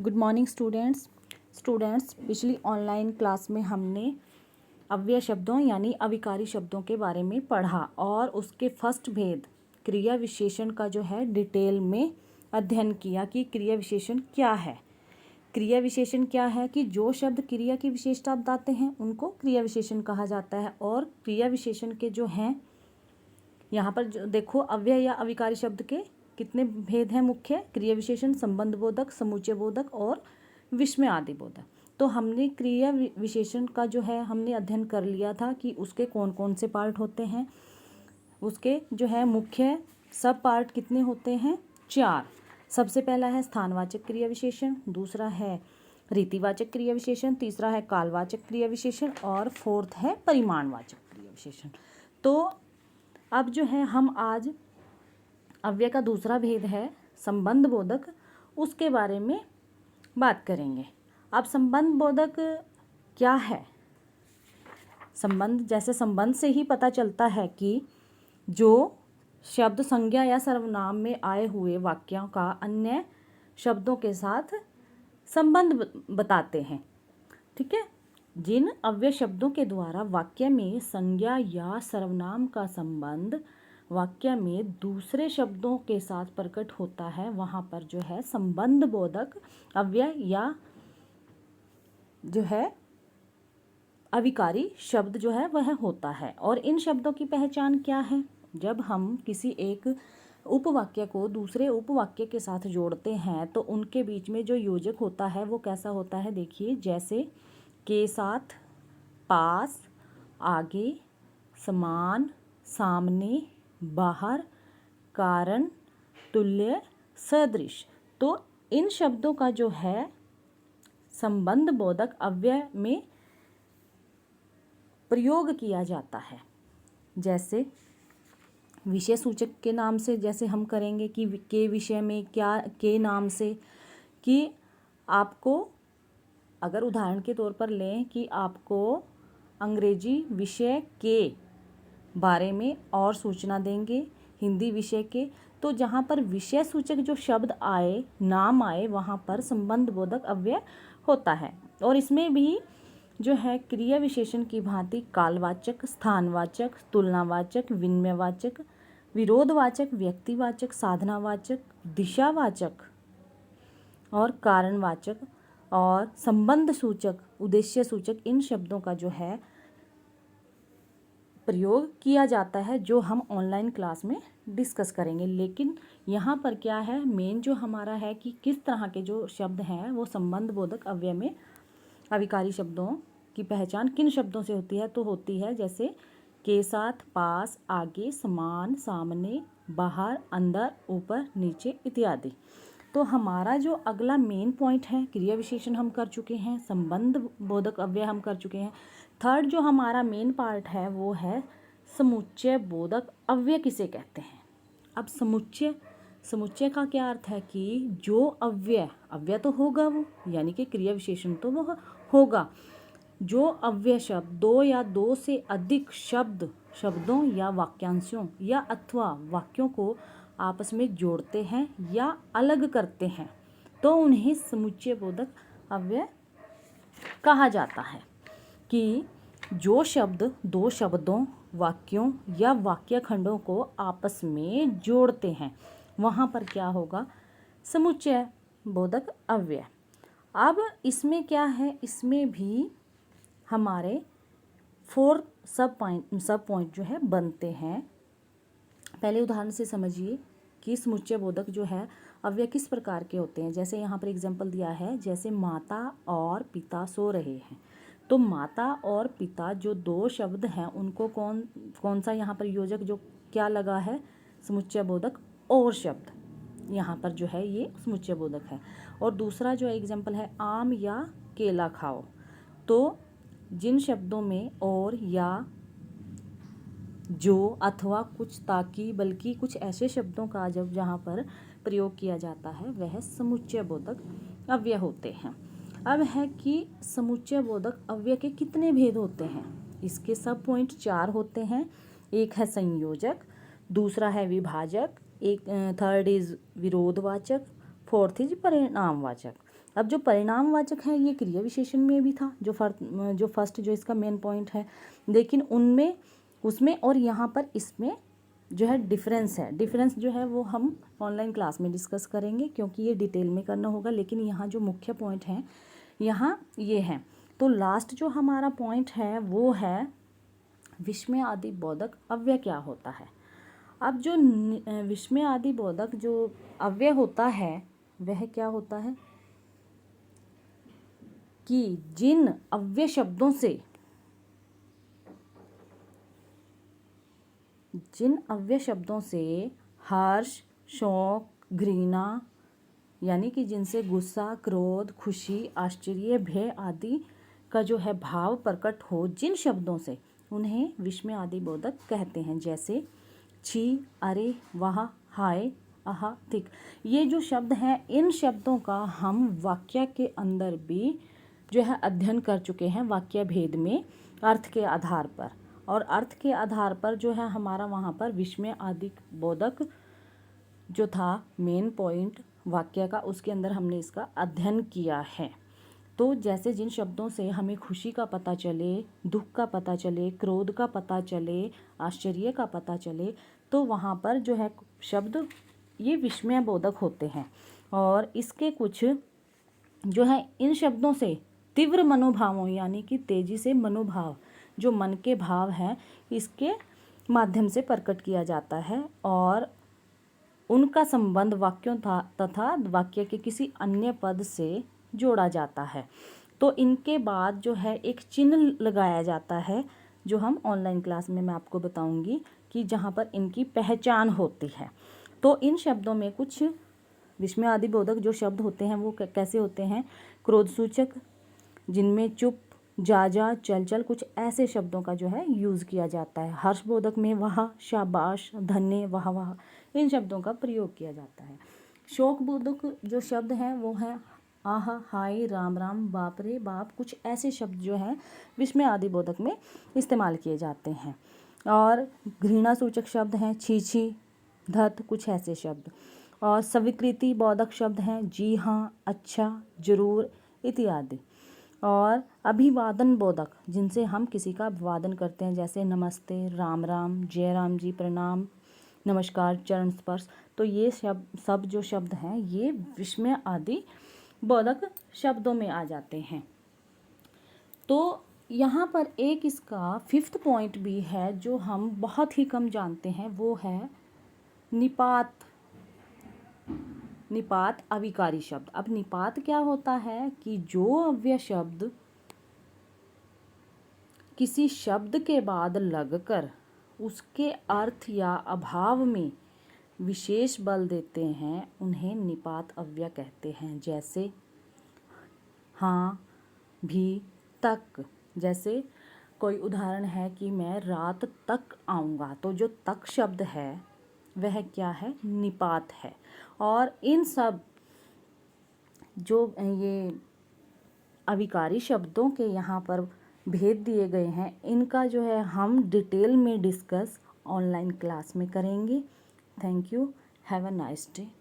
Good morning students पिछली online class में हमने अव्यय शब्दों यानी अविकारी शब्दों के बारे में पढ़ा और उसके फर्स्ट भेद क्रिया विशेषण का जो है डिटेल में अध्ययन किया कि क्रिया विशेषण क्या है। क्रिया विशेषण क्या है कि जो शब्द क्रिया की विशेषता बताते हैं उनको क्रिया विशेषण कहा जाता है। और क्रिया विशेषण के जो हैं यहाँ पर जो देखो अव्यय या अविकारी शब्द के कितने भेद हैं मुख्य क्रिया विशेषण, संबंध बोधक, समुच्चय बोधक और विस्मय आदि बोधक। तो हमने क्रिया विशेषण का जो है हमने अध्ययन कर लिया था कि उसके कौन कौन से पार्ट होते हैं। उसके जो है मुख्य सब पार्ट कितने होते हैं, 4। सबसे पहला है स्थानवाचक क्रिया विशेषण, दूसरा है रीतिवाचक क्रिया विशेषण, तीसरा है कालवाचक क्रिया विशेषण और फोर्थ है परिमाणवाचक क्रिया विशेषण। तो अब जो है हम आज अव्यय का दूसरा भेद है संबंध बोधक, उसके बारे में बात करेंगे। अब संबंध बोधक क्या है? संबंध, जैसे संबंध से ही पता चलता है कि जो शब्द संज्ञा या सर्वनाम में आए हुए वाक्यों का अन्य शब्दों के साथ संबंध बताते हैं। ठीक है, जिन अव्यय शब्दों के द्वारा वाक्य में संज्ञा या सर्वनाम का संबंध वाक्य में दूसरे शब्दों के साथ प्रकट होता है वहाँ पर जो है संबंध बोधक अव्यय या जो है अविकारी शब्द जो है वह होता है। और इन शब्दों की पहचान क्या है? जब हम किसी एक उपवाक्य को दूसरे उपवाक्य के साथ जोड़ते हैं तो उनके बीच में जो योजक होता है वो कैसा होता है, देखिए, जैसे के साथ, पास, आगे, समान, सामने, बाहर, कारण, तुल्य, सदृश। तो इन शब्दों का जो है संबंध बोधक अव्यय में प्रयोग किया जाता है। जैसे विषय सूचक के नाम से जैसे हम करेंगे कि के विषय में क्या, के नाम से, कि आपको अगर उदाहरण के तौर पर लें कि आपको अंग्रेजी विषय के बारे में और सूचना देंगे, हिंदी विषय के, तो जहाँ पर विषय सूचक जो शब्द आए, नाम आए, वहाँ पर संबंध बोधक अव्यय होता है। और इसमें भी जो है क्रिया विशेषण की भांति कालवाचक, स्थानवाचक, तुलनावाचक, विनिमयवाचक, विरोधवाचक, व्यक्तिवाचक, साधनावाचक, दिशावाचक और कारणवाचक और संबंध सूचक, उद्देश्य सूचक, इन शब्दों का जो है प्रयोग किया जाता है, जो हम ऑनलाइन क्लास में डिस्कस करेंगे। लेकिन यहाँ पर क्या है, मेन जो हमारा है कि किस तरह के जो शब्द हैं वो संबंध बोधक अव्यय में अविकारी शब्दों की पहचान किन शब्दों से होती है, तो होती है जैसे के साथ, पास, आगे, समान, सामने, बाहर, अंदर, ऊपर, नीचे इत्यादि। तो हमारा जो अगला मेन पॉइंट है, क्रिया विशेषण हम कर चुके हैं, संबंध बोधक अव्यय हम कर चुके हैं। थर्ड जो हमारा मेन पार्ट है वो है समुच्चय बोधक अव्यय किसे कहते हैं। अब समुच्चय का क्या अर्थ है कि जो अव्यय तो होगा वो, यानी कि क्रिया विशेषण तो वो होगा। जो अव्यय शब्द दो या दो से अधिक शब्दों या वाक्यांशों या अथवा वाक्यों को आपस में जोड़ते हैं या अलग करते हैं तो उन्हें समुच्चय बोधक अव्यय कहा जाता है। कि जो शब्द दो शब्दों, वाक्यों या वाक्य खंडों को आपस में जोड़ते हैं वहाँ पर क्या होगा, समुच्चय बोधक अव्यय। अब इसमें क्या है, इसमें भी हमारे 4 सब पॉइंट जो है बनते हैं। पहले उदाहरण से समझिए कि समुच्चय बोधक जो है अव्यय किस प्रकार के होते हैं। जैसे यहाँ पर एग्जाम्पल दिया है, जैसे माता और पिता सो रहे हैं। तो माता और पिता जो दो शब्द हैं उनको कौन सा यहाँ पर योजक जो क्या लगा है, समुच्चय बोधक और शब्द, यहाँ पर जो है ये समुच्चय बोधक है। और दूसरा जो एग्जाम्पल है आम या केला खाओ, तो जिन शब्दों में और या जो अथवा कुछ ताकि बल्कि कुछ ऐसे शब्दों का जब जहाँ पर प्रयोग किया जाता है वह समुच्चय बोधक अव्यय होते हैं। अब है कि समुच्चय बोधक अव्यय के कितने भेद होते हैं। इसके सब पॉइंट 4 होते हैं। एक है संयोजक, दूसरा है विभाजक, एक थर्ड इज विरोधवाचक, फोर्थ इज परिणामवाचक। अब जो परिणामवाचक है ये क्रिया विशेषण में भी था, जो फर्स्ट जो इसका मेन पॉइंट है, लेकिन उनमें उसमें और यहाँ पर इसमें जो है डिफरेंस है। डिफरेंस जो है वो हम ऑनलाइन क्लास में डिस्कस करेंगे, क्योंकि ये डिटेल में करना होगा, लेकिन यहाँ जो मुख्य पॉइंट है यहाँ ये है। तो लास्ट जो हमारा पॉइंट है वो है विस्मय आदि बोधक अव्यय क्या होता है। अब जो विस्मय आदि बोधक जो अव्यय होता है वह क्या होता है कि जिन अव्यय शब्दों से हर्ष, शोक, घृणा यानी कि जिनसे गुस्सा, क्रोध, खुशी, आश्चर्य, भय आदि का जो है भाव प्रकट हो, जिन शब्दों से, उन्हें विस्मय आदि बोधक कहते हैं। जैसे छी, अरे, वाह, हाय, आहा, थिक। ये जो शब्द हैं, इन शब्दों का हम वाक्य के अंदर भी जो है अध्ययन कर चुके हैं, वाक्य भेद में अर्थ के आधार पर। और अर्थ के आधार पर जो है हमारा वहाँ पर विस्मय आदि बोधक जो था मेन पॉइंट वाक्य का, उसके अंदर हमने इसका अध्ययन किया है। तो जैसे जिन शब्दों से हमें खुशी का पता चले, दुख का पता चले, क्रोध का पता चले, आश्चर्य का पता चले, तो वहाँ पर जो है शब्द ये विस्मय बोधक होते हैं। और इसके कुछ जो है इन शब्दों से तीव्र मनोभावों यानी कि तेजी से मनोभाव, जो मन के भाव हैं, इसके माध्यम से प्रकट किया जाता है और उनका संबंध वाक्यों तथा वाक्य के किसी अन्य पद से जोड़ा जाता है। तो इनके बाद जो है एक चिन्ह लगाया जाता है, जो हम ऑनलाइन क्लास में मैं आपको बताऊंगी कि जहाँ पर इनकी पहचान होती है। तो इन शब्दों में कुछ विस्मय आदि बोधक जो शब्द होते हैं वो कैसे होते हैं। क्रोध सूचक, जिनमें चुप, जा, चल, कुछ ऐसे शब्दों का जो है यूज़ किया जाता है। हर्षबोधक में वाह, शाबाश, धन्य, वाह वाह, इन शब्दों का प्रयोग किया जाता है। शोकबोधक जो शब्द हैं वो हैं आहा, हाय, राम राम, बाप रे बाप, कुछ ऐसे शब्द जो हैं विस्मय आदि बोधक में इस्तेमाल किए जाते हैं। और घृणा सूचक शब्द हैं छी छी, धत, कुछ ऐसे शब्द। और स्वीकृति बोधक शब्द हैं जी हाँ, अच्छा, जरूर इत्यादि। और अभिवादन बोधक, जिनसे हम किसी का अभिवादन करते हैं, जैसे नमस्ते, राम राम, जय राम जी, प्रणाम, नमस्कार, चरण स्पर्श। तो ये सब जो शब्द हैं ये विस्मय आदि बोधक शब्दों में आ जाते हैं। तो यहाँ पर एक इसका 5th पॉइंट भी है जो हम बहुत ही कम जानते हैं, वो है निपात अविकारी शब्द। अब निपात क्या होता है कि जो अव्यय शब्द किसी शब्द के बाद लगकर उसके अर्थ या अभाव में विशेष बल देते हैं, उन्हें निपात अव्यय कहते हैं। जैसे हाँ, भी, तक। जैसे कोई उदाहरण है कि मैं रात तक आऊँगा, तो जो तक शब्द है वह क्या है, निपात है। और इन सब जो ये अविकारी शब्दों के यहाँ पर भेद दिए गए हैं, इनका जो है हम डिटेल में डिस्कस ऑनलाइन क्लास में करेंगे। Thank you, have a nice day.